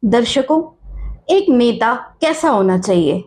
दर्शकों, एक नेता कैसा होना चाहिए?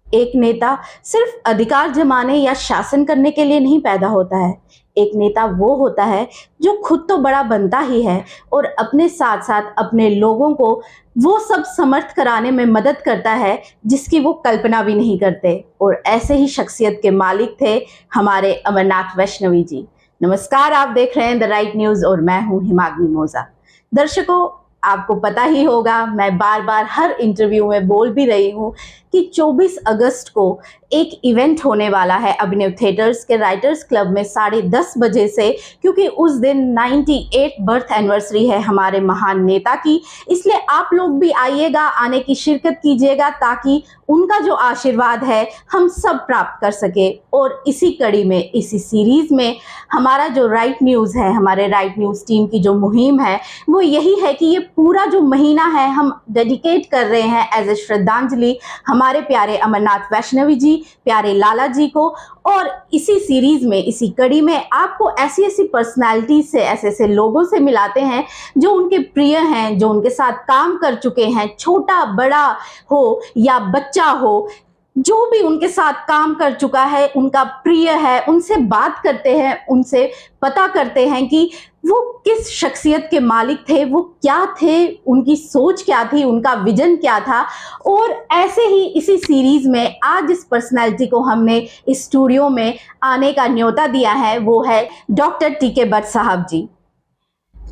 एक नेता सिर्फ अधिकार जमाने या शासन करने के लिए नहीं पैदा होता है। एक नेता वो होता है जो खुद तो बड़ा बनता ही है और अपने साथ साथ अपने लोगों को वो सब समर्थ कराने में मदद करता है जिसकी वो कल्पना भी नहीं करते। और ऐसे ही शख्सियत के मालिक थे हमारे अमरनाथ वैष्णवी जी। नमस्कार, आप देख रहे हैं द राइट न्यूज और मैं हूं हिमाग्नि मोजा। दर्शकों, आपको पता ही होगा, मैं बार बार हर इंटरव्यू में बोल भी रही हूँ कि 24 अगस्त को एक इवेंट होने वाला है अभिनव थिएटर्स के राइटर्स क्लब में 10:30 बजे से, क्योंकि उस दिन 98 बर्थ एनिवर्सरी है हमारे महान नेता की। इसलिए आप लोग भी आइएगा, आने की शिरकत कीजिएगा ताकि उनका जो आशीर्वाद है हम सब प्राप्त कर सके। और इसी कड़ी में, इसी सीरीज में हमारा जो राइट न्यूज़ है, हमारे राइट न्यूज़ टीम की जो मुहिम है वो यही है कि ये पूरा जो महीना है हम डेडिकेट कर रहे हैं एज ए श्रद्धांजलि हमारे प्यारे अमरनाथ वैष्णवी जी, प्यारे लाला जी को। और इसी सीरीज में, इसी कड़ी में आपको ऐसी ऐसी पर्सनालिटी से, ऐसे ऐसे लोगों से मिलाते हैं जो उनके प्रिय हैं, जो उनके साथ काम कर चुके हैं, छोटा बड़ा हो या बच्चा हो, जो भी उनके साथ काम कर चुका है, उनका प्रिय है, उनसे बात करते हैं, उनसे पता करते हैं कि वो किस शख्सियत के मालिक थे, वो क्या थे, उनकी सोच क्या थी, उनका विजन क्या था। और ऐसे ही इसी सीरीज में आज इस पर्सनैलिटी को हमने इस स्टूडियो में आने का न्योता दिया है, वो है डॉक्टर टीके बट साहब जी।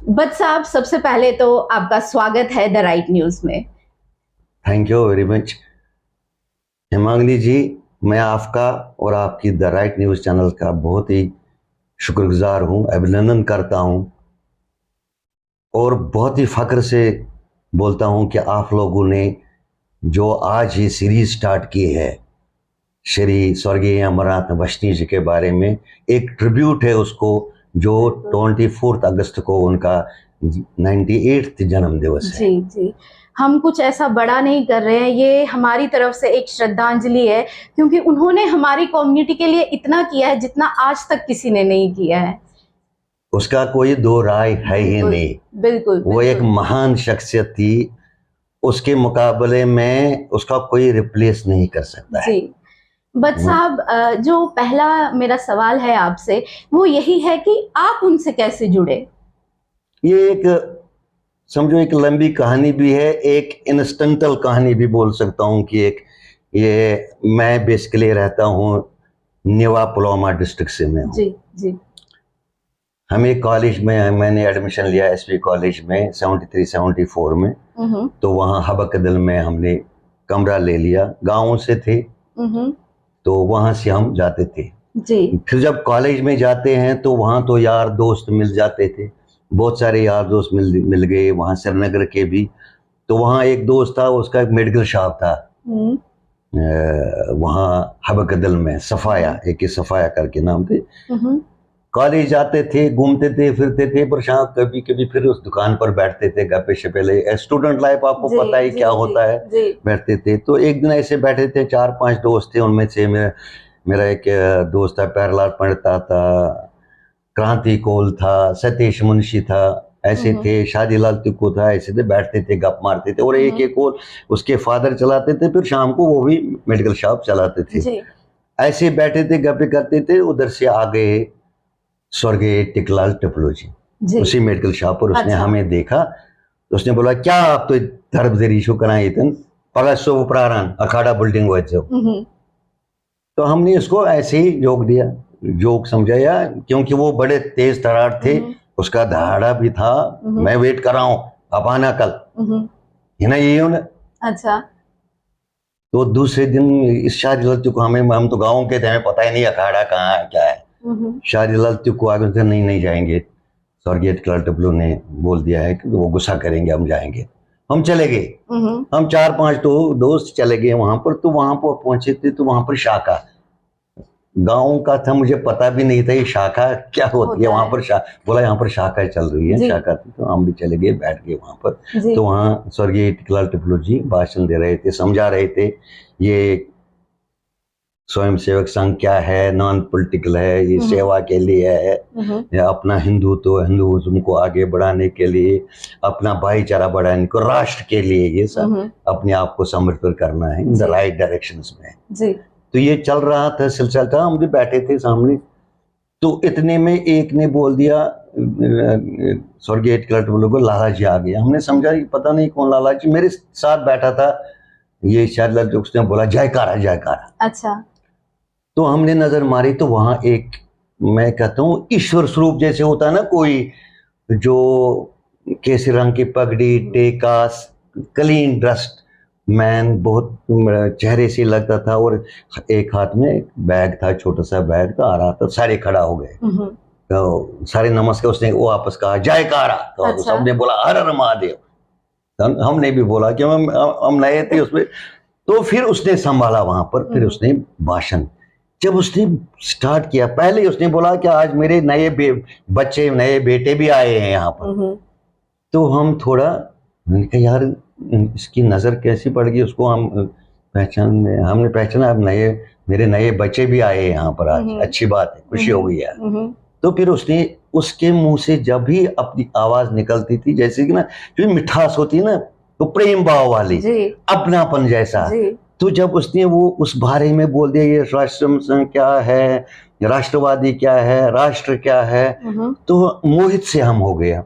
बट साहब, सबसे पहले तो आपका स्वागत है द राइट न्यूज में। थैंक यू वेरी मच हिमांगिनी जी। मैं आपका और आपकी द राइट न्यूज़ चैनल का बहुत ही शुक्रगुजार हूँ, अभिनंदन करता हूँ और बहुत ही फ़ख्र से बोलता हूँ कि आप लोगों ने जो आज ये सीरीज़ स्टार्ट की है श्री स्वर्गीय अमरनाथ वैष्णवी जी के बारे में, एक ट्रिब्यूट है उसको, जो 24 अगस्त को उनका 98th जन्म दिवस है। जी जी, हम कुछ ऐसा बड़ा नहीं कर रहे हैं, ये हमारी तरफ से एक श्रद्धांजलि है, क्योंकि उन्होंने हमारी कम्युनिटी के लिए इतना किया है जितना आज तक किसी ने नहीं किया है। उसका कोई दो राय है ही नहीं। बिल्कुल, वो एक महान शख्सियत थी, उसके मुकाबले में उसका कोई रिप्लेस नहीं कर सकता है। जी। बट साहब, जो पहला मेरा सवाल है आपसे वो यही है कि आप उनसे कैसे जुड़े? ये एक समझो एक लंबी कहानी भी है, एक इंस्टेंटल कहानी भी बोल सकता हूँ कि एक ये मैं बेसिकली रहता हूँ नेवा पुलवामा डिस्ट्रिक्ट से मैं हूँ। जी जी। हमें कॉलेज में मैंने एडमिशन लिया एसपी कॉलेज में 73-74 में। तो वहाँ हबकदल में हमने कमरा ले लिया, गाँव से थे तो वहाँ से हम जाते थे जी। फिर जब कॉलेज में जाते हैं तो वहाँ तो यार दोस्त मिल जाते थे, बहुत सारे यार दोस्त मिल गए वहाँ श्रीनगर के भी। तो वहाँ एक दोस्त था, उसका एक मेडिकल शॉप था वहाँ हबकदल में, सफाया, एक सफाया करके नाम थे। कॉलेज जाते थे, घूमते थे, फिरते थे, पर शाम कभी कभी फिर उस दुकान पर बैठते थे, गप्पे शप्पे, स्टूडेंट लाइफ आपको पता ही क्या होता है, बैठते थे। तो एक दिन ऐसे बैठे थे, 4-5 दोस्त थे, उनमें से मेरा एक दोस्त था प्यारलाल पंडिता था, क्रांति कोल था, सतीश मुंशी था, ऐसे थे, शादीलाल तिक्कू था, ऐसे थे, बैठते थे, गप मारते थे। और एक और उसके फादर चलाते थे, फिर शाम को वो भी मेडिकल शॉप चलाते थे। ऐसे बैठे थे, गप्पे करते थे। उधर से आ गए स्वर्गीय टिकलाल टपलू जी, उसी मेडिकल शॉप पर। उसने हमें देखा तो उसने बोला, क्या आप तो धर्म दे इशू कराए इतन पगा सो प्रारण अखाड़ा बिल्डिंग हो जाओ। तो हमने उसको ऐसे ही जोक दिया, जोक समझाया, क्योंकि वो बड़े तेज तरार थे, उसका दहाड़ा भी था। मैं वेट कर रहा हूँ, अब आना कल, है ना, यही हो ना। अच्छा। तो दूसरे दिन इस शादीलाल को हम तो गाँव के थे, हमें पता ही नहीं अखाड़ा कहाँ है क्या है। शादीलाल को आगे से नहीं जाएंगे, स्वर्गीय टिकलाल टपलू ने बोल दिया है कि वो गुस्सा करेंगे, हम जाएंगे। हम चले गए, हम 4-5 दोस्त चले गए वहां पर। तो वहां पर पहुंचे थे तो वहां पर शाखा गांव का था, मुझे पता भी नहीं था ये शाखा क्या होती है। वहां पर बोला यहाँ पर शाखा चल रही है, शाखा थी। तो हम भी चले गए, बैठ गए वहां पर। तो वहाँ स्वर्गीय टिकलाल टपलू जी भाषण दे रहे थे, समझा रहे थे ये स्वयं सेवक संघ क्या है, नॉन पॉलिटिकल है, ये सेवा के लिए है, या अपना हिंदुत्व को आगे बढ़ाने के लिए, अपना भाईचारा बढ़ाने को, राष्ट्र के लिए, ये सब अपने आप को समर्पित करना है इन द राइट डायरेक्शंस में जी। तो ये चल रहा था, सिलसिला था, हम भी बैठे थे सामने। तो इतने में एक ने बोल दिया, स्वर्गीय क्लर्क को, लाला जी आ गया। हमने समझा कि पता नहीं कौन लाला जी, मेरे साथ बैठा था ये शायद, उसने बोला जयकारा जयकारा। अच्छा। तो हमने नजर मारी तो वहां एक, मैं कहता हूँ ईश्वर स्वरूप जैसे होता है ना कोई, जो केसरी रंग की पगड़ी, टेकास, क्लीन ड्रेस्ड मैन, बहुत चेहरे से लगता था, और एक हाथ में बैग था, छोटा सा बैग था, आ रहा था। सारे खड़ा हो गए, तो सारे नमस्कार, उसने वो आपस कहा जयकारा। तो अच्छा। सबने बोला हर हर महादेव। हमने भी बोला कि हम नए थे उसमें। तो फिर उसने संभाला वहां पर, फिर उसने भाषण, जब उसने स्टार्ट किया, पहले उसने बोला कि आज मेरे नए बच्चे, नए बेटे भी आए हैं यहाँ पर। तो हम थोड़ा, मैंने कहा यार इसकी नजर कैसी पड़ गई उसको, हमने पहचाना, अब मेरे नए बच्चे भी आए हैं यहाँ पर आज, अच्छी बात है, खुशी हो गई यार। तो फिर उसने, उसके मुंह से जब भी अपनी आवाज निकलती थी, जैसे कि ना जो मिठास होती है ना, तो प्रेम भाव वाली, अपनापन जैसा, तो जब उसने वो उस बारे में बोल दिया, ये राष्ट्र संघ क्या है, राष्ट्रवादी क्या है, राष्ट्र क्या है, तो मोहित से हम हो गया।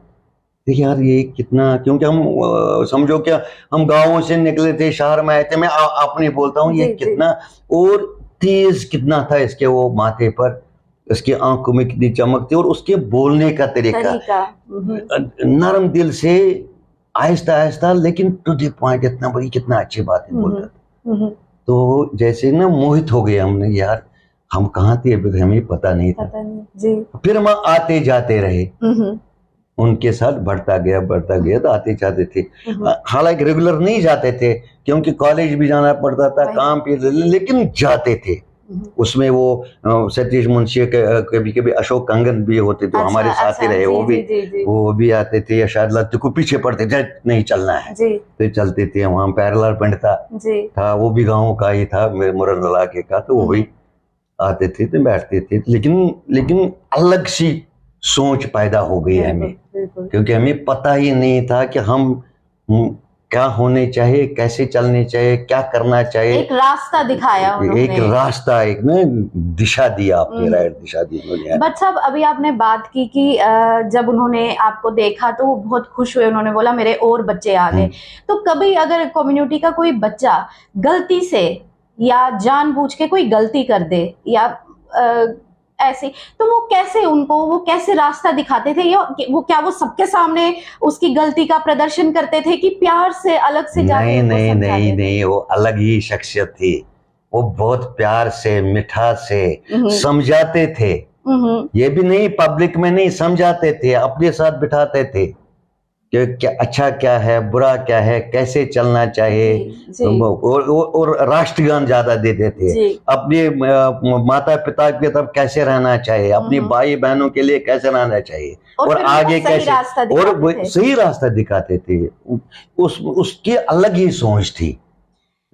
देखिए यार ये कितना, क्योंकि हम समझो क्या, हम गांवों से निकले थे, शहर में आए थे, मैं अपने बोलता हूँ, ये कितना और तेज कितना था इसके वो माथे पर, इसकी आंखों में कितनी चमक थी, और उसके बोलने का तरीका नरम दिल से, आहिस्ता आहिस्ता, लेकिन टू द पॉइंट, इतना बड़ी कितना अच्छी बात है बोलता था। तो जैसे ना मोहित हो गए हमने, यार हम कहाँ थे अभी, हमें पता नहीं था जी। फिर हम आते जाते रहे, उनके साथ बढ़ता गया तो आते जाते थे। हालांकि रेगुलर नहीं जाते थे, क्योंकि कॉलेज भी जाना पड़ता था, काम पे, लेकिन जाते थे। उसमें वो सतीश मुंशी, कभी कभी अशोक कंगन भी होते थे, हमारे साथ ही रहे, वो भी आते थे, या शायद लत्ते को पीछे पड़ते थे, नहीं चलना है तो चलते थे। वहाँ पैरेलल पिंड था, वो भी गाँव का ही था, मुरन इलाके का, तो वो भी आते थे, तो बैठते थे। लेकिन अलग सी सोच पैदा हो गई है हमें, क्योंकि हमें पता ही नहीं था कि हम क्या होने चाहिए, कैसे चलने चाहिए, क्या करना चाहिए। एक रास्ता दिखाया उन्होंने, एक रास्ता, एक ने दिशा दिया, आपने राइट दिशा दी उन्होंने। बट साहब अभी आपने बात की कि जब उन्होंने आपको देखा तो वो बहुत खुश हुए, उन्होंने बोला मेरे और बच्चे आ गए। तो कभी अगर कम्युनिटी का कोई बच्चा गलती से या जानबूझ के कोई गलती कर दे, या ऐसे, तो वो कैसे रास्ता दिखाते थे, या वो सबके सामने उसकी गलती का प्रदर्शन करते थे, कि प्यार से अलग से जाके नहीं, वो अलग ही शख्सियत थी। वो बहुत प्यार से, मिठास से समझाते थे। ये भी नहीं, पब्लिक में नहीं, समझाते थे, अपने साथ बिठाते थे कि क्या अच्छा क्या है, बुरा क्या है, कैसे चलना चाहिए। और राष्ट्रगान ज्यादा देते थे, अपने माता पिता के तरफ कैसे रहना चाहिए, अपने भाई बहनों के लिए कैसे रहना चाहिए, और आगे कैसे, और सही रास्ता दिखाते थे। उसकी अलग ही सोच थी।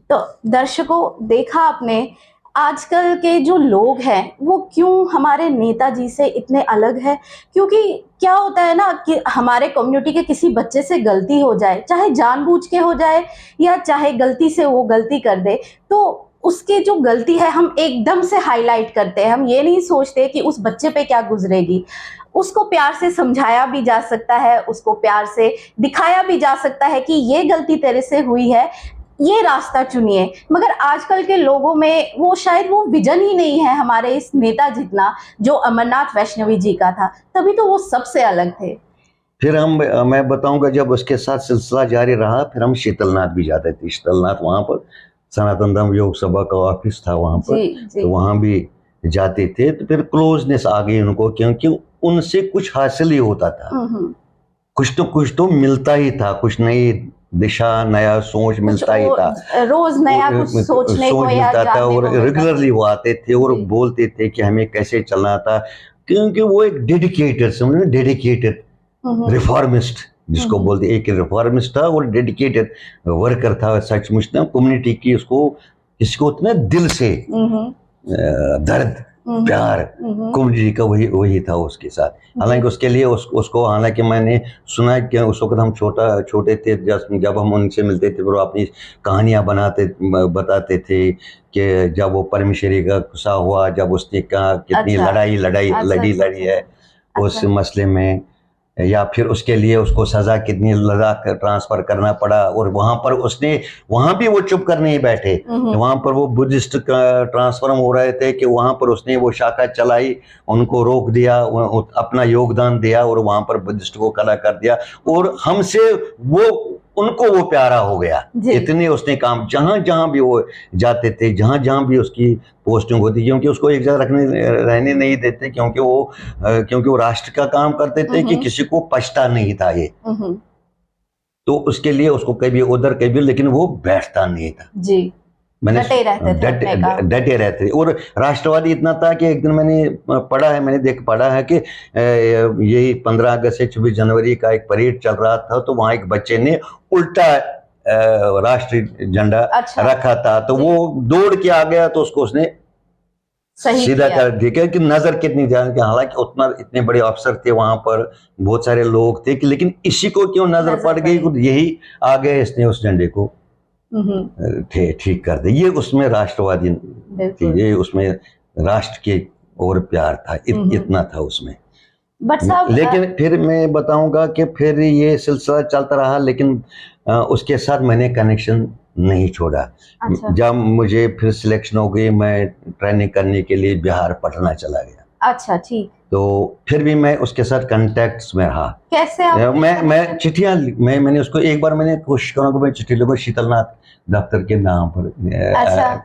तो दर्शकों, देखा आपने आजकल के जो लोग हैं वो क्यों हमारे नेताजी से इतने अलग है। क्योंकि क्या होता है ना कि हमारे कम्युनिटी के किसी बच्चे से गलती हो जाए, चाहे जानबूझ के हो जाए या चाहे गलती से वो गलती कर दे, तो उसकी जो गलती है हम एकदम से हाईलाइट करते हैं। हम ये नहीं सोचते कि उस बच्चे पे क्या गुजरेगी। उसको प्यार से समझाया भी जा सकता है, उसको प्यार से दिखाया भी जा सकता है कि ये गलती तेरे से हुई है, ये रास्ता चुनिए। मगर आजकल के लोगों में वो शायद वो विजन ही नहीं है हमारे इस नेता जितना, जो अमरनाथ वैष्णवी जी का था। तभी तो वो सबसे अलग थे। फिर मैं बताऊंगा, जब उसके साथ सिलसिला जारी रहा, फिर हम शीतलनाथ भी जाते थे। शीतलनाथ वहां पर सनातन धर्म योग सभा का ऑफिस था वहां पर, तो वहां भी जाते थे। तो फिर क्लोजनेस आ गई उनको, क्योंकि उनसे कुछ हासिल ही होता था, कुछ तो मिलता ही था, कुछ नई दिशा, नया सोच मिलता ही था, रोज नया कुछ सोचने को मिलता था। और रेगुलरली वो आते थे और बोलते थे कि हमें कैसे चलना था, क्योंकि वो एक डेडिकेटेड रिफॉर्मिस्ट जिसको बोलते, एक रिफॉर्मिस्ट था और डेडिकेटेड वर्कर था। सचमुच ना कम्युनिटी की उसको, इसको उतना दिल से दर्द, प्यार, कम्युनिटी का वही वही था उसके साथ। हालांकि उसके लिए उसको हालांकि मैंने सुना कि उस वक्त हम छोटे थे, जब हम उनसे मिलते थे वो अपनी कहानियां बताते थे कि जब वो परमेश्वरी का गुस्सा हुआ, जब उसने कहा कितनी अच्छा, लड़ी है उस अच्छा, मसले में, या फिर उसके लिए उसको सजा कितनी लद्दाख ट्रांसफर करना पड़ा। और वहां भी वो चुप कर नहीं बैठे, वहां पर वो बुद्धिस्ट ट्रांसफॉर्म हो रहे थे कि वहां पर उसने वो शाखा चलाई, उनको रोक दिया, अपना योगदान दिया और वहां पर बुद्धिस्ट को खड़ा कर दिया। और हमसे उनको वो प्यारा हो गया, इतने उसने काम, जहां जहां भी वो जाते थे, जहां जहां भी उसकी पोस्टिंग होती, क्योंकि उसको एक जगह रहने नहीं देते, क्योंकि वो राष्ट्र का काम करते थे कि किसी को पछता नहीं था ये। तो उसके लिए उसको कभी उधर कभी, लेकिन वो बैठता नहीं था जी। मैंने डटे रहते। और राष्ट्रवादी इतना था कि एक दिन मैंने पढ़ा है कि यही 15 अगस्त से 26 जनवरी का एक परेड चल रहा था, तो वहां एक बच्चे ने उल्टा राष्ट्रीय झंडा रखा था, तो वो दौड़ के आ गया, तो उसको उसने सीधा कर दिया कि नजर कितनी जान के, हालांकि इतने बड़े अफसर थे वहां पर, बहुत सारे लोग थे, लेकिन इसी को क्यों नजर पड़ गई, यही आ गए, इसने उस झंडे को ठीक कर दे। ये उसमें राष्ट्रवादी थी, ये उसमें राष्ट्र के और प्यार था, इतना था उसमें। लेकिन फिर मैं बताऊंगा कि फिर ये सिलसिला चलता रहा, लेकिन उसके साथ मैंने कनेक्शन नहीं छोड़ा। अच्छा। जब मुझे फिर सिलेक्शन हो गई, मैं ट्रेनिंग करने के लिए बिहार पटना चला गया। अच्छा, ठीक। तो फिर भी मैं उसके साथ कांटेक्ट्स में रहा। कैसे आप? मैं चिट्ठियां, मैंने उसको एक बार मैंने कोशिश करा कि मैं चिट्ठी लिखूं शीतलनाथ दफ्तर के नाम पर,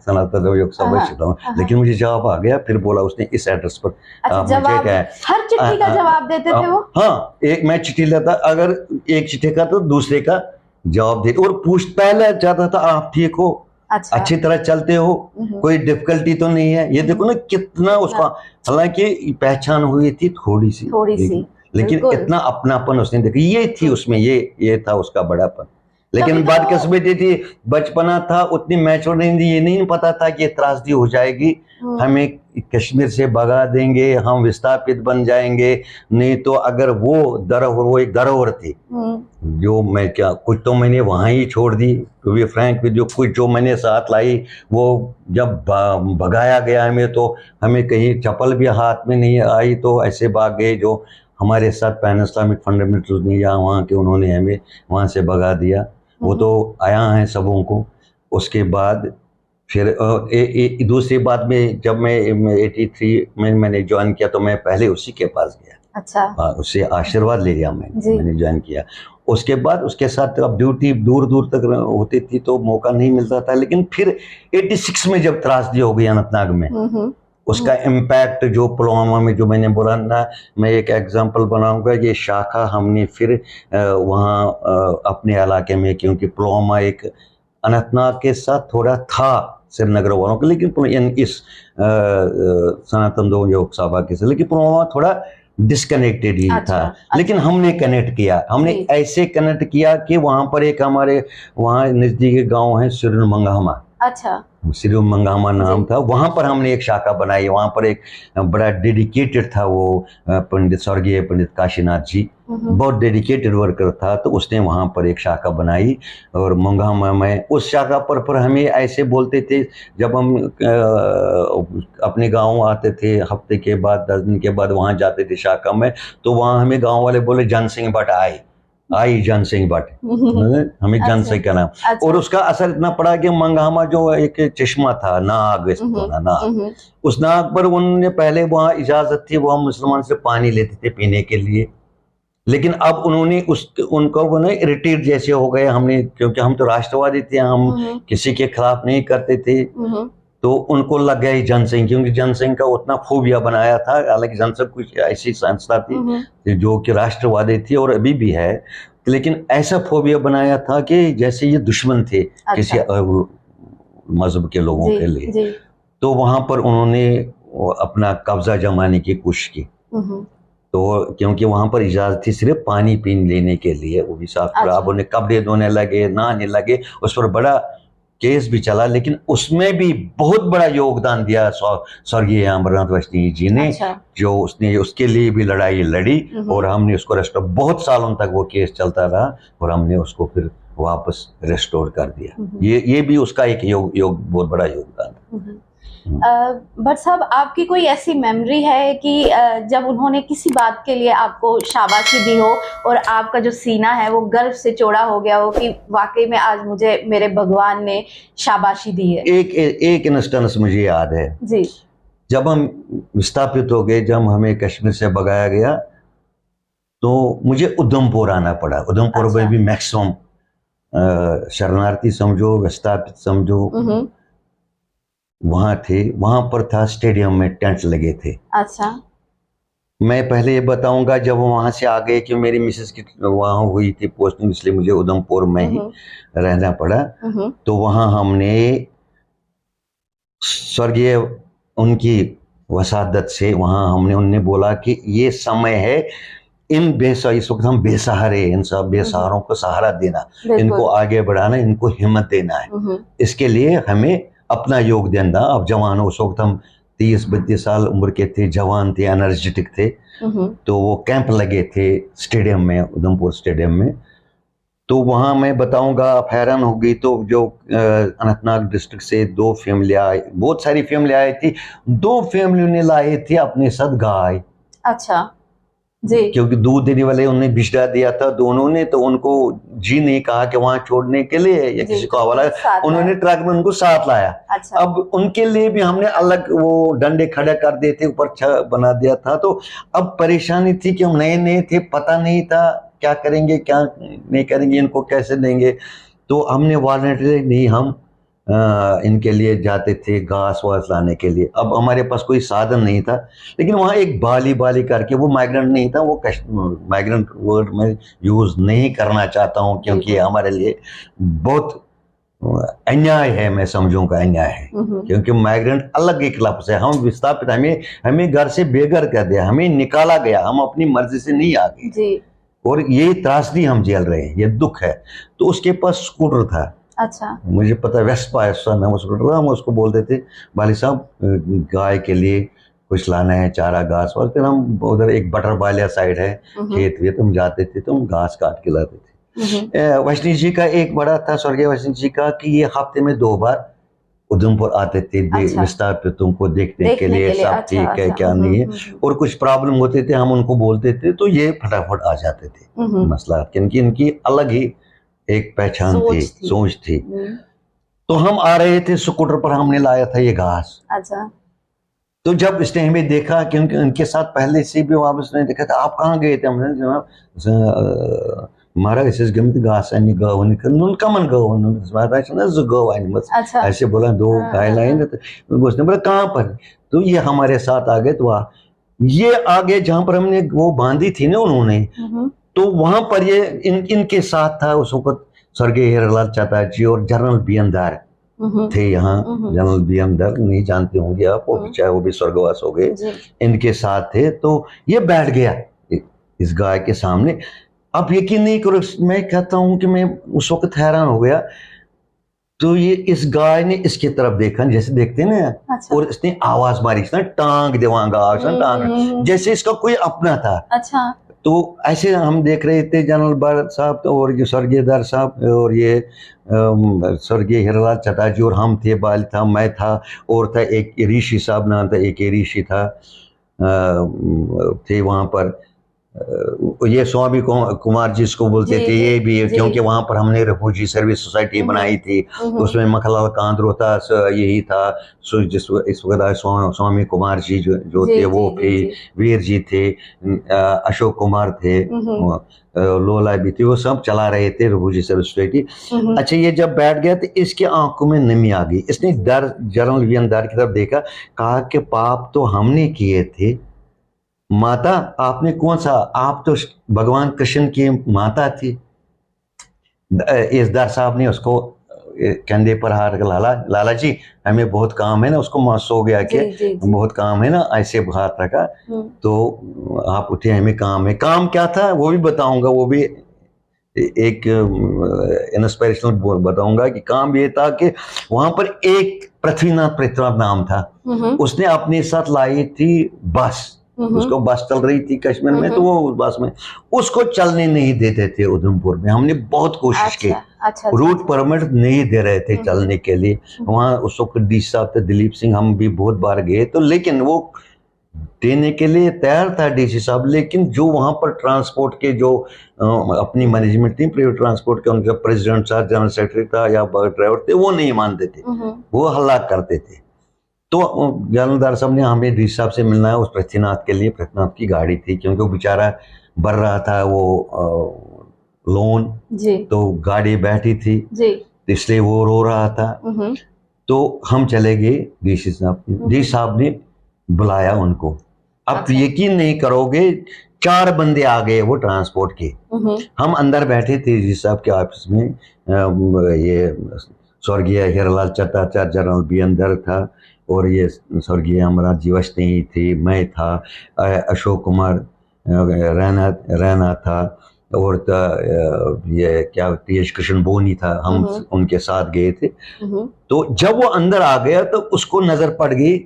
सनातन योग सभा शीतल, लेकिन मुझे जवाब आ गया, फिर बोला उसने इस एड्रेस पर। मुझे क्या है, हर चिट्ठी का जवाब देते थे वो? हाँ, एक मैं चिट्ठी लेता, अगर एक चिट्ठी का तो दूसरे का जवाब देते, और पहले चाहता था आप ठीक हो, अच्छा, अच्छी तरह चलते हो, कोई डिफिकल्टी तो नहीं है, ये देखो ना कितना उसका, हालांकि पहचान हुई थी थोड़ी सी, लेकिन इतना अपनापन उसने देखा, ये थी उसमें, ये था उसका बड़ापन। लेकिन बात किस्मत थी, बचपना था, उतनी मैच्योर नहीं थी, ये नहीं पता था कि त्रासदी हो जाएगी, हमें कश्मीर से भगा देंगे, हम विस्थापित बन जाएंगे। नहीं तो अगर वो एक धरोहर थी, जो मैं क्या कुछ तो मैंने वहां ही छोड़ दी, to be frank with you, कुछ जो मैंने साथ लाई, वो जब भगाया गया हमें, तो हमें कहीं चप्पल भी हाथ में नहीं आई, तो ऐसे भाग गए जो हमारे साथ पैन इस्लामिक फंडामेंटल्स नहीं, या वहाँ के, उन्होंने हमें वहाँ से भगा दिया। वो तो आया है सबों को। उसके बाद फिर दूसरी बात में, जब मैं 83 में मैंने ज्वाइन किया, तो मैं पहले उसी के पास गया। अच्छा। उससे आशीर्वाद ले लिया मैंने ज्वाइन किया। उसके बाद उसके साथ अब ड्यूटी दूर दूर तक होती थी, तो मौका नहीं मिलता था। लेकिन फिर 86 में जब त्रासदी हो गई अनंतनाग में, उसका इम्पैक्ट जो पुलवामा में, जो मैंने बोला ना, मैं एक एग्जांपल बनाऊंगा, ये शाखा हमने फिर वहाँ अपने इलाके में, क्योंकि पुलवामा एक अनंतनाग के साथ थोड़ा था श्रीनगर वालों के, लेकिन इस सनातन दो योग सभा के साथ, लेकिन पुलवामा थोड़ा डिस्कनेक्टेड ही था। लेकिन हमने कनेक्ट किया, हमने ऐसे कनेक्ट किया कि वहां पर एक हमारे वहाँ नजदीक गांव है सिरुन मंगामा, अच्छा, सिरुन मंगामा नाम था, वहां पर हमने एक शाखा बनाई। वहां पर एक बड़ा डेडिकेटेड था वो स्वर्गीय पंडित काशीनाथ जी, बहुत डेडिकेटेड वर्कर था, तो उसने वहां पर एक शाखा बनाई। और मंगामा में उस शाखा पर हमें ऐसे बोलते थे, जब हम अपने गांव आते थे, हफ्ते के बाद 10 दिन के बाद वहां जाते थे शाखा में, तो वहां हमें गांव वाले बोले जन सिंह भट्ट आई जन सिंह भट्ट, हमें जन सिंह का नाम। और उसका असर इतना पड़ा कि मंगामा जो एक चश्मा था, नाग, नाग, उस नाग पर उन्होंने पहले वहां इजाजत थी, वहां मुसलमान से पानी लेते थे पीने के लिए, लेकिन अब उन्होंने उनको वो इरिटेट जैसे हो गए, हमने, क्योंकि हम तो राष्ट्रवादी थे, हम किसी के खिलाफ नहीं करते थे, तो उनको लग गया जनसंघ, क्योंकि जनसंघ का उतना फोबिया बनाया था। हालांकि जनसंघ कुछ ऐसी संस्था थी जो कि राष्ट्रवादी थी और अभी भी है, लेकिन ऐसा फोबिया बनाया था कि जैसे ये दुश्मन थे किसी मजहब के लोगों के लिए। तो वहां पर उन्होंने अपना कब्जा जमाने की कोशिश की, तो क्योंकि वहां पर इजाजत थी सिर्फ पानी पीने लेने के लिए, वो भी साफ। अब उन्हें कपड़े धोने लगे, नहाने लगे, उस पर बड़ा केस भी चला, लेकिन उसमें भी बहुत बड़ा योगदान दिया स्वर्गीय अमरनाथ वैष्णवी जी ने। अच्छा। जो उसने उसके लिए भी लड़ाई लड़ी और हमने उसको रेस्टोर, बहुत सालों तक वो केस चलता रहा और हमने उसको फिर वापस रेस्टोर कर दिया। ये भी उसका एक बहुत बड़ा योगदान था। भट्ट साहब, आपकी कोई ऐसी मेमोरी है कि जब उन्होंने किसी बात के लिए आपको शाबाशी दी हो और आपका जो सीना है वो गर्व से चौड़ा हो गया हो कि वाकई में आज मुझे मेरे भगवान ने शाबाशी दी है? एक इंस्टेंस मुझे याद है जी। जब हम विस्थापित हो गए, जब हमें कश्मीर से भगाया गया तो मुझे उधमपुर आना पड़ा। उधमपुर में भी मैक्सिमम शरणार्थी समझो, विस्थापित समझो, वहां थे। वहां पर था स्टेडियम में टेंट लगे थे। अच्छा। मैं पहले ये बताऊंगा, जब वहां से आ गए कि मेरी मिसेस की वहां हुई थी पोस्टिंग, इसलिए मुझे उधमपुर में ही रहना पड़ा। तो वहां हमने स्वर्गीय उनकी वसादत से वहां हमने उनने बोला कि ये समय है इन इस वक्त हम बेसहारे, इन सब बेसहारों को सहारा देना, इनको आगे बढ़ाना, इनको हिम्मत देना है। इसके लिए हमें अपना योगदान देना। अब जवान, उस वक्त हम 30-32 साल उम्र के थे, जवान थे, एनर्जेटिक थे। तो वो कैंप लगे थे स्टेडियम में, उधमपुर स्टेडियम में। तो वहां मैं बताऊंगा, आप हैरान हो गई। तो जो अनंतनाग डिस्ट्रिक्ट से 2 फैमिली आई, बहुत सारी फैमिली आई थी, 2 फैमिली ने लाए थे अपने साथ गाय। अच्छा जी। क्योंकि दूध देने वाले उन्होंने बिछड़ा दिया था दोनों ने, तो उनको जी नहीं कहा कि वहां छोड़ने के लिए या किसी को हवाला, उन्होंने ट्रक में उनको साथ लाया। अच्छा। अब उनके लिए भी हमने अलग वो डंडे खड़े कर दिए थे, ऊपर छत बना दिया था। तो अब परेशानी थी कि हम नए नए थे, पता नहीं था क्या करेंगे क्या नहीं करेंगे, इनको कैसे देंगे। तो हमने वॉलंटरी नहीं, हम इनके लिए जाते थे घास वास लाने के लिए। अब हमारे पास कोई साधन नहीं था, लेकिन वहाँ एक बाली करके, वो माइग्रेंट नहीं था, वो माइग्रेंट वर्ड में यूज नहीं करना चाहता हूँ क्योंकि हमारे लिए बहुत अन्याय है, मैं समझूंगा अन्याय है। क्योंकि माइग्रेंट अलग एक लफ्ज है। हम विस्थापित, हमें घर से बेघर कर दिया, हमें निकाला गया, हम अपनी मर्जी से नहीं आ गए और ये त्रासदी हम झेल रहे हैं, ये दुख है। तो उसके पास स्कूटर था। अच्छा। मुझे पता है, वेस्पा ऐसा नाम स्कूटर था। हम उसको बोलते थे वाली साहब गाय के लिए कुछ लाना है, चारा घास। और फिर हम उधर एक बटर बालिया साइड है, खेत वेत, हम जाते थे तो हम घास काट के लाते थे। वैष्णवी जी का एक बड़ा था, स्वर्गीय वैष्णवी जी का, कि ये हफ्ते में 2 बार उधमपुर आते थे विस्थापितों को देखने के लिए, सब ठीक है क्या नहीं है। और कुछ प्रॉब्लम होते थे, हम उनको बोलते थे तो ये फटाफट आ जाते थे मसला, क्योंकि इनकी अलग ही एक पहचान थी, सोच थी। तो हम आ रहे थे स्कूटर पर, हमने लाया था ये घास। अच्छा। तो जब इसने हमें देखा, क्योंकि उनके साथ पहले से भी वापस ने देखा था, आप कहाँ गए थे? हमने जनाब हमारा इस गमित घास है गवन कमन गवन, ऐसे बोला। 2 गाय लाएंगे तो उसने बोला कहाँ पर? तो ये हमारे साथ आ गए। तो ये आगे जहाँ पर हमने वो बांधी थी ना उन्होंने, तो वहां पर ये इनके साथ था उस वक्त स्वर्गीय हीरालाल चाचा जी और जनरल BM दर थे यहाँ। जनरल BM दर नहीं जानते होंगे आप, चाहे वो भी स्वर्गवास हो गए, इनके साथ थे। तो ये बैठ गया इस गाय के सामने। अब यकीन नहीं करो, मैं कहता हूँ कि मैं उस वक्त हैरान हो गया। तो ये इस गाय ने इसकी तरफ देखा, जैसे देखते ना। अच्छा। और इसने आवाज मारी, इसने टांग देवांगा, टांग, जैसे इसका कोई अपना था। अच्छा। तो ऐसे हम देख रहे थे जनरल भरत साहब और ये स्वर्गीय दर साहब और ये स्वर्गीय हीरालाल चाचा जी और हम थे, बाल था, मैं था, और था एक ऋषि साहब नाम था, एक ऋषि था, थे वहाँ पर। ये स्वामी कुमार जी इसको बोलते थे, ये भी, क्योंकि वहां पर हमने रिफ्यूजी सर्विस सोसाइटी बनाई थी। उसमें मखलाल कांद्रोता यही था, इस वक्त स्वामी कुमार जी जो थे वो थे, वीर जी थे, अशोक कुमार थे, लोला भी थी, वो सब चला रहे थे रिफ्यूजी सर्विस सोसाइटी। अच्छा, ये जब बैठ गया तो इसके आंखों में नमी आ गई। इसने जनरल BM दर की तरफ देखा, कहा कि पाप तो हमने किए थे, माता आपने कौन सा? आप तो भगवान कृष्ण की माता थी। इस दर साहब ने उसको कंधे पर हाथ रखा, लाला जी हमें बहुत काम है ना, उसको सो गया कि बहुत काम है ना, ऐसे हाथ रखा। तो आप उठे, हमें काम है। काम क्या था वो भी बताऊंगा, वो भी एक इंस्पिरेशनल बताऊंगा कि काम ये था कि वहां पर एक पृथ्वीनाथ नाम था, उसने अपने साथ लाई थी बस, उसको बस चल रही थी कश्मीर में, तो वो उस बस में उसको चलने नहीं देते थे उधमपुर में। हमने बहुत कोशिश की, रूट परमिट नहीं दे रहे थे चलने के लिए। वहाँ उस वक्त डीसी साहब थे दिलीप सिंह, हम भी बहुत बार गए तो, लेकिन वो देने के लिए तैयार था डीसी साहब, लेकिन जो वहां पर ट्रांसपोर्ट के जो अपनी मैनेजमेंट थी प्राइवेट ट्रांसपोर्ट के, उनका प्रेसिडेंट था, जनरल सेक्रेटरी था या ड्राइवर थे, वो नहीं मानते थे, वो हल्ला करते थे। तो जानदार साहब ने हमें डीसी साहब से मिलना है उस पृथ्वीनाथ के लिए। पृथ्वीनाथ की गाड़ी थी, क्योंकि वो बेचारा भर रहा था वो लोन, तो गाड़ी बैठी थी इसलिए वो रो रहा था। तो हम चले गए डीसी साहब ने बुलाया उनको। अब यकीन नहीं करोगे, 4 बंदे आ गए वो ट्रांसपोर्ट के। हम अंदर बैठे थे डीसी साहब के ऑफिस में, ये स्वर्गीय हीरालाल चट्टाचार्य जनरल भी अंदर था, और ये स्वर्गीय अमरा जीवश्नी थी, मैं था, अशोक कुमार रैना था, और ये क्या टी.एच. कृष्ण बोनी था, हम उनके साथ गए थे। तो जब वो अंदर आ गया तो उसको नजर पड़ गई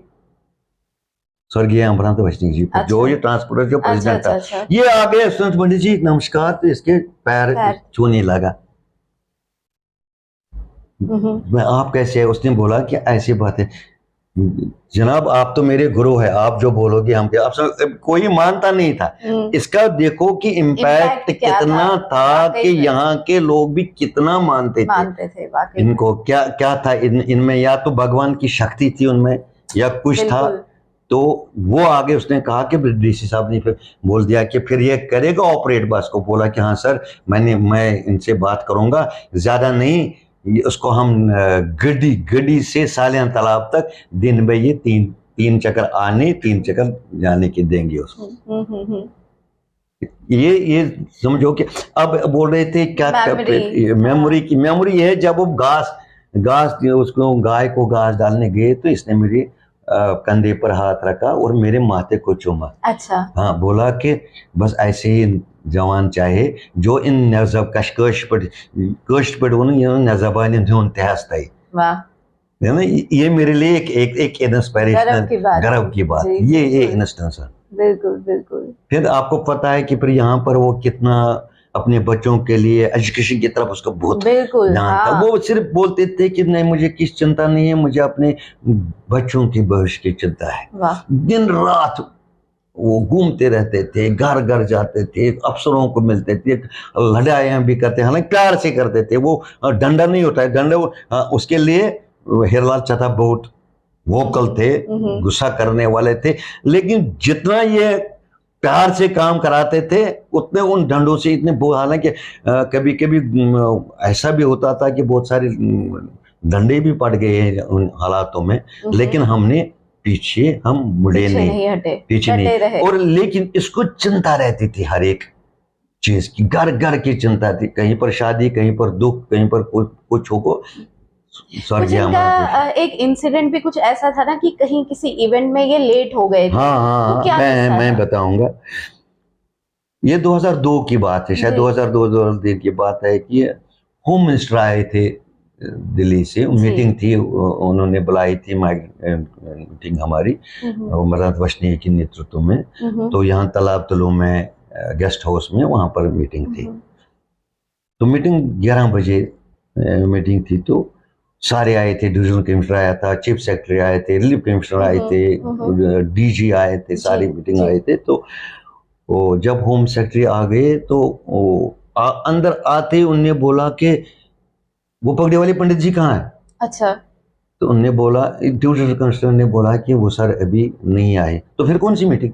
स्वर्गीय अमरनाथ वैष्णव जी पर, जो ये ट्रांसपोर्टर जो प्रेसिडेंट था। ये आ गए, पंडित जी नमस्कार, तो इसके पैर छूने लगा। मैं आप कैसे है? उसने बोला कि ऐसी बात है जनाब, आप तो मेरे गुरु है, आप जो बोलोगे हम क्या। आप कोई मानता नहीं था। इसका देखो कि इम्पैक्ट कितना था कि यहाँ के लोग भी कितना मानते थे इनको। क्या था इनमें, या तो भगवान की शक्ति थी उनमें या कुछ था। तो वो आगे उसने कहा कि डीसी साहब ने फिर बोल दिया कि फिर ये करेगा ऑपरेट बस को। बोला कि हाँ सर, मैं इनसे बात करूंगा, ज्यादा नहीं, उसको हम गड्डी से सालियान तालाब तक दिन में ये तीन चक्कर आने 3 चक्कर जाने के देंगे उसको। ये समझो कि अब बोल रहे थे क्या मेमोरी है। जब वो घास उसको गाय को घास डालने गए तो इसने मेरे कंधे पर हाथ रखा और मेरे माथे को चूमा। अच्छा। हाँ, बोला कि बस ऐसे ही जवान चाहे जो इन नजब कश पट वो नजबान ध्योन तहस तय। है ना, ये मेरे लिए एक इंस्पिरेशनल गर्व की बात। ये इंस्टेंस है। बिल्कुल। फिर आपको पता है कि फिर यहाँ पर वो कितना अपने बच्चों के लिए एजुकेशन की तरफ उसका बहुत ध्यान था। वो सिर्फ बोलते थे कि नहीं, मुझे किस चिंता नहीं है, मुझे अपने बच्चों की भविष्य की चिंता है। दिन रात वो घूमते रहते थे, घर घर जाते थे, अफसरों को मिलते थे, लड़ाइयाँ भी करते, हालांकि प्यार से करते थे। वो डंडा नहीं होता है, डंडा उसके लिए हीरालाल चट्टा बहुत वोकल थे, गुस्सा करने वाले थे, लेकिन जितना ये प्यार से काम कराते थे उतने उन डंडों से इतने हालांकि कभी कभी ऐसा भी होता था कि बहुत सारे डंडे भी पड़ गए हैं उन हालातों में, लेकिन हमने हम मुड़े नहीं हटे, पीछे नहीं रहे। और लेकिन इसको चिंता रहती थी हर एक चीज की, घर घर की चिंता थी, कहीं पर शादी, कहीं पर दुख, कहीं पर कुछ हो। एक इंसिडेंट भी कुछ ऐसा था ना कि कहीं किसी इवेंट में ये लेट हो गए थे। हाँ, तो क्या मैं बताऊंगा। ये 2002 की बात है, शायद 2002-2003 की बात है कि होम मिनिस्टर आए थे दिल्ली से, मीटिंग थी, उन्होंने बुलाई थी मीटिंग हमारी अमरनाथ वैष्णव के नेतृत्व में। तो यहाँ तालाब तलो में गेस्ट हाउस में वहां पर मीटिंग थी। तो मीटिंग 11 बजे मीटिंग थी, तो सारे आए थे, डिविजनल कमिश्नर आया था, चीफ सेक्रेटरी आए थे, रिलीफ कमिश्नर आए थे, डीजी आए थे, सारी मीटिंग आए थे। तो वो जब होम सेक्रेटरी आ गए तो अंदर आते उनने बोला कि वो पगड़ी वाले पंडित जी कहाँ है। अच्छा। तो उनने बोला, डिविजनल कमिश्नर ने बोला कि वो सर अभी नहीं आए। तो फिर कौन सी मीटिंग,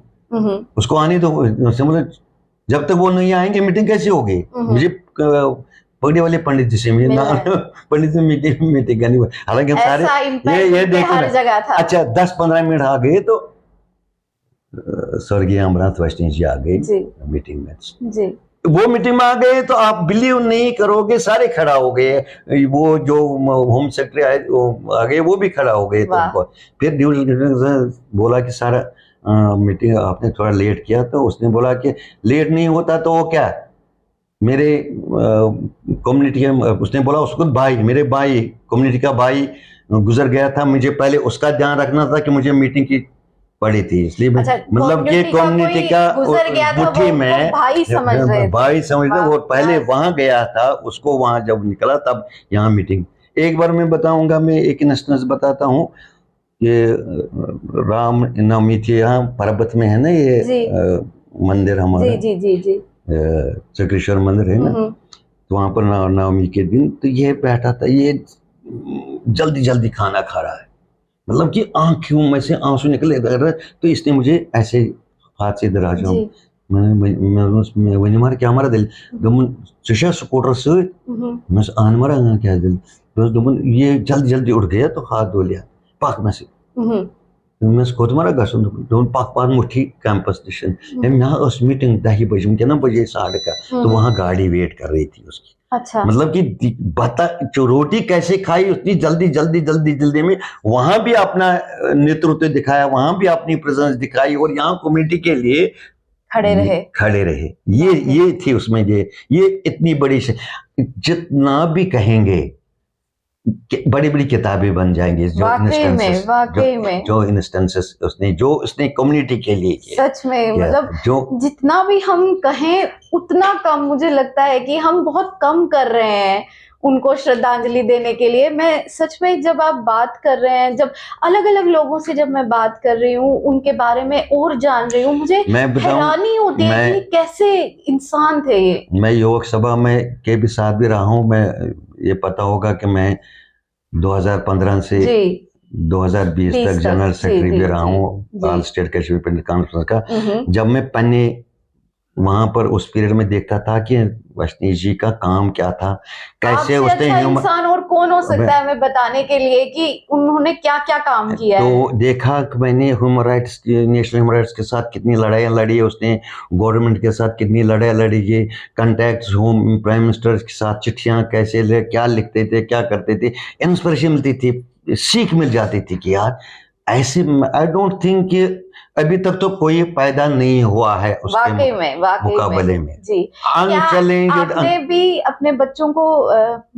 उसको आने दो। मतलब जब तक वो नहीं आएंगे मीटिंग कैसे होगी। मुझे पगड़ी वाले पंडित जी से मिलना, पंडित से मीटिंग करनी। हालांकि हम सारे ये देखो हर जगह था। अच्छा, 10-15 मिनट आ गए तो स्वर्गीय अमरनाथ वैष्णव जी आ गए मीटिंग में जी। वो मीटिंग में आ गए तो आप बिलीव नहीं करोगे, सारे खड़ा हो गए। वो जो होम सेक्रेटरी आए वो आ गए, वो भी खड़ा हो गए। तो फिर डिविजनल बोला कि सारा मीटिंग आपने थोड़ा लेट किया। तो उसने बोला कि लेट नहीं होता तो वो क्या, मेरे कम्युनिटी उसने बोला उसको भाई, मेरे भाई कम्युनिटी का भाई गुजर गया था, मुझे पहले उसका ध्यान रखना था कि मुझे मीटिंग की पड़ी थी, इसलिए अच्छा, मतलब कि कम्युनिटी का गुजर गया था, मुट्ठी वो में भाई समझ रहे थे। भाई समझ रहे, वो पहले वाह, वहां गया था, उसको वहां जब निकला तब यहाँ मीटिंग। एक बार मैं बताऊंगा, मैं एक इंस्टेंस बताता हूँ। ये राम नवमी थी, यहाँ पर्वत में है ना ये मंदिर हमारा, जी जी जी जी, चक्रेश्वर मंदिर है ना, तो वहां पर नवमी के दिन तो ये बैठा था, ये जल्दी जल्दी खाना खा रहा है, मतलब कि आंखों में से आंसू निकले, तो इसने मुझे ऐसे हाथ से इधर आ जाऊं, मैं वही मार क्या हमारा दिल दोनों सुशा स्कूटर से मैं आन मारा क्या दिल दोनों, ये जल्दी जल्दी उठ गया तो हाथ धो लिया पाक में से मैं खोतमारा गसन दोन पाक पाक मुट्ठी कैंपस स्टेशन हम यहाँ उस मीटिंग 10 बजे उनके ना बजे 8:30 का, तो वहाँ गाड़ी वेट कर रही थी उसकी। अच्छा, मतलब कि बता रोटी कैसे खाई उतनी जल्दी जल्दी जल्दी जल्दी में, वहां भी अपना नेतृत्व दिखाया, वहां भी अपनी प्रेजेंस दिखाई, और यहाँ कम्युनिटी के लिए खड़े रहे। ये थी उसमें, ये इतनी बड़ी जितना भी कहेंगे बड़ी बड़ी किताबें बन जाएंगी, जो इंस्टेंसेस उसने कम्युनिटी के लिए किया। सच में मतलब जो जितना भी हम कहें उतना कम, मुझे लगता है कि हम बहुत कम कर रहे हैं उनको श्रद्धांजलि देने के लिए। मैं सच में, जब आप बात कर रहे हैं, जब अलग अलग लोगों से जब मैं बात कर रही हूँ, उनके बारे में और जान रही हूँ, मुझे हैरानी होती है कि कैसे इंसान थे ये। मैं युवक सभा में के भी साथ भी रहा हूँ, मैं ये पता होगा कि मैं 2015 से 2020 तक जनरल सेक्रेटरी भी रहा हूँ ऑल स्टेट कश्मीर पंडित कॉन्फ्रेंस का। जब मैं पन्ने वहां पर उस पीरियड में देखता था कि वैष्णव जी का काम क्या था, कैसे उसने अच्छा इंसान और कौन हो सकता है हमें बताने के लिए कि उन्होंने क्या क्या काम किया है। तो देखा कि मैंने human rights, national human rights के साथ कितनी लड़ाइयाँ लड़ी है उसने, गवर्नमेंट के साथ कितनी लड़ाई लड़ी है, कंटैक्ट्स होम प्राइम मिनिस्टर के साथ चिट्ठियाँ कैसे क्या लिखते थे, क्या करते थे, इंस्पिरेशन मिलती थी, सीख मिल जाती थी कि यार ऐसे। आई डोंट थिंक कि अभी तक तो कोई पैदा नहीं हुआ है उसके मुकाबले में जी। आपने भी अपने बच्चों को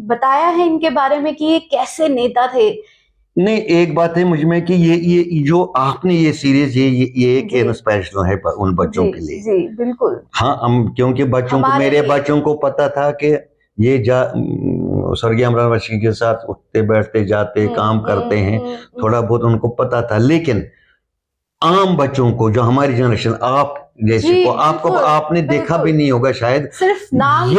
बताया है इनके बारे में कि ये कैसे नेता थे? नहीं, एक बात है मुझ में कि ये जो आपने ये सीरीज ये एक इंस्पिरेशन है उन बच्चों के लिए। जी बिल्कुल। हाँ, क्योंकि बच्चों को, मेरे बच्चों को पता था कि ये स्वर्गीय अमृता वर्षी के साथ उठते बैठते जाते काम करते हैं, थोड़ा बहुत उनको पता था। लेकिन आम बच्चों को, जो हमारी जनरेशन, आप जैसे को, आपको आपने देखा भी नहीं होगा शायद, सिर्फ नाम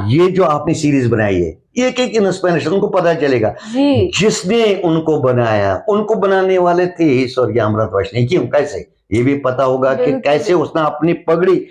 ये जो आपने सीरीज बनाई है, एक एक इंस्पिरेशन उनको पता चलेगा जिसने उनको बनाया, उनको बनाने वाले थे स्वर्गीय अमृता वर्षी। क्यों, कैसे, ये भी पता होगा कि कैसे उसने अपनी पगड़ी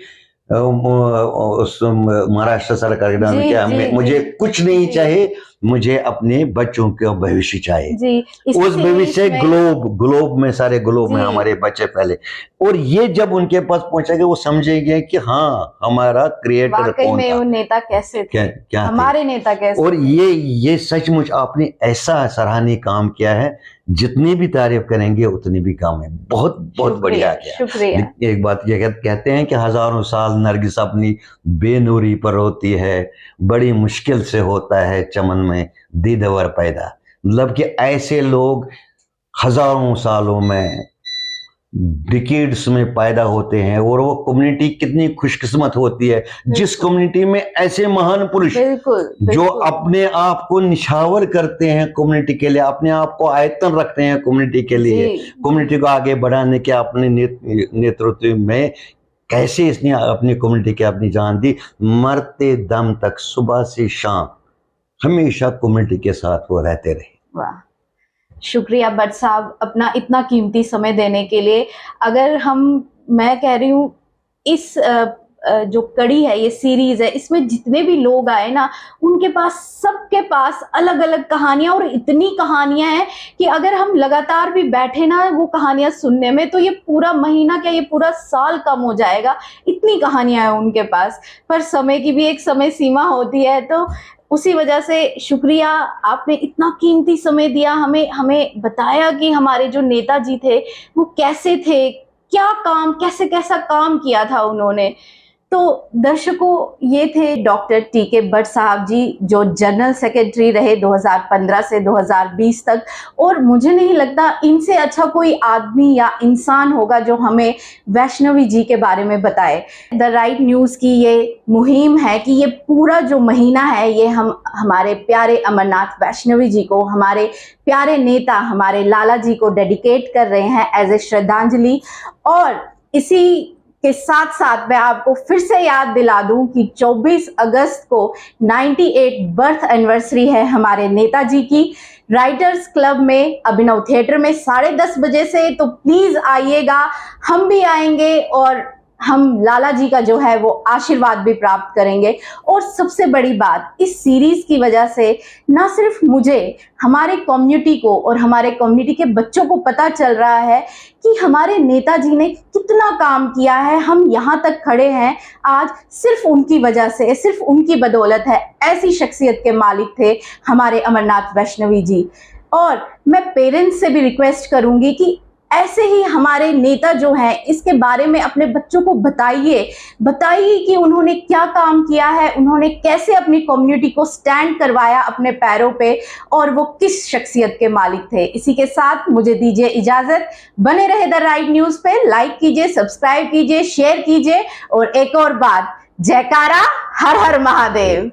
उस महाराष्ट्र सरकार के क्या, मुझे कुछ नहीं चाहिए, मुझे अपने बच्चों का भविष्य चाहिए। उस भविष्य ग्लोब में, सारे ग्लोब में हमारे बच्चे पहले, और ये जब उनके पास पहुंचेंगे वो समझेंगे कि हाँ हमारा क्रिएटर कौन था, वो नेता कैसे थे, क्या हमारे नेता कैसे। और ये सचमुच आपने ऐसा सराहनीय काम किया है, जितनी भी तारीफ करेंगे उतनी भी कम है। बहुत बहुत बढ़िया किया, शुक्रिया। एक बात ये कहते हैं कि हजारों साल नरगिस अपनी बेनूरी पर होती है, बड़ी मुश्किल से होता है चमन में दीदवर पैदा। मतलब कि ऐसे लोग हजारों सालों में, डिकेड्स में पैदा होते हैं, और वो कम्युनिटी कितनी खुशकिस्मत होती है जिस कम्युनिटी में ऐसे महान पुरुष जो अपने आप को निछावर करते हैं कम्युनिटी के लिए, अपने आप को आयतन रखते हैं कम्युनिटी के लिए, कम्युनिटी को आगे बढ़ाने के अपने नेतृत्व में कैसे इसने अपनी कम्युनिटी की अपनी जान दी, मरते दम तक सुबह से शाम हमेशा कम्युनिटी के साथ वो रहते रहे। वाह, शुक्रिया भट्ट साहब अपना इतना कीमती समय देने के लिए। अगर मैं कह रही हूँ, इस जो कड़ी है, ये सीरीज है, इसमें जितने भी लोग आए ना, उनके पास, सबके पास अलग अलग कहानियां, और इतनी कहानियां हैं कि अगर हम लगातार भी बैठे ना वो कहानियां सुनने में, तो ये पूरा महीना क्या, ये पूरा साल कम हो जाएगा, इतनी कहानियां हैं उनके पास। पर समय की भी एक समय सीमा होती है, तो उसी वजह से शुक्रिया, आपने इतना कीमती समय दिया, हमें बताया कि हमारे जो नेताजी थे वो कैसे थे, क्या काम, कैसा काम किया था उन्होंने। तो दर्शकों, ये थे डॉक्टर टी.के. भट्ट साहब जी, जो जनरल सेक्रेटरी रहे 2015 से 2020 तक। और मुझे नहीं लगता इनसे अच्छा कोई आदमी या इंसान होगा जो हमें वैष्णवी जी के बारे में बताए। द राइट न्यूज़ की ये मुहिम है कि ये पूरा जो महीना है ये हम हमारे प्यारे अमरनाथ वैष्णवी जी को, हमारे प्यारे नेता हमारे लाला जी को डेडिकेट कर रहे हैं एज ए श्रद्धांजलि। और इसी के साथ साथ मैं आपको फिर से याद दिला दूं कि 24 अगस्त को 98 बर्थ एनिवर्सरी है हमारे नेताजी की। राइटर्स क्लब में अभिनव थिएटर में 10:30 बजे से, तो प्लीज आइएगा, हम भी आएंगे और हम लाला जी का जो है वो आशीर्वाद भी प्राप्त करेंगे। और सबसे बड़ी बात, इस सीरीज की वजह से ना सिर्फ मुझे, हमारे कम्युनिटी को और हमारे कम्युनिटी के बच्चों को पता चल रहा है कि हमारे नेताजी ने कितना काम किया है। हम यहाँ तक खड़े हैं आज सिर्फ उनकी वजह से, सिर्फ उनकी बदौलत है। ऐसी शख्सियत के मालिक थे हमारे अमरनाथ वैष्णवी जी। और मैं पेरेंट्स से भी रिक्वेस्ट करूंगी कि ऐसे ही हमारे नेता जो हैं इसके बारे में अपने बच्चों को बताइए कि उन्होंने क्या काम किया है, उन्होंने कैसे अपनी कम्युनिटी को स्टैंड करवाया अपने पैरों पे, और वो किस शख्सियत के मालिक थे। इसी के साथ मुझे दीजिए इजाजत। बने रहे द राइट न्यूज़ पे, लाइक कीजिए, सब्सक्राइब कीजिए, शेयर कीजिए। और एक और बात, जयकारा हर हर महादेव।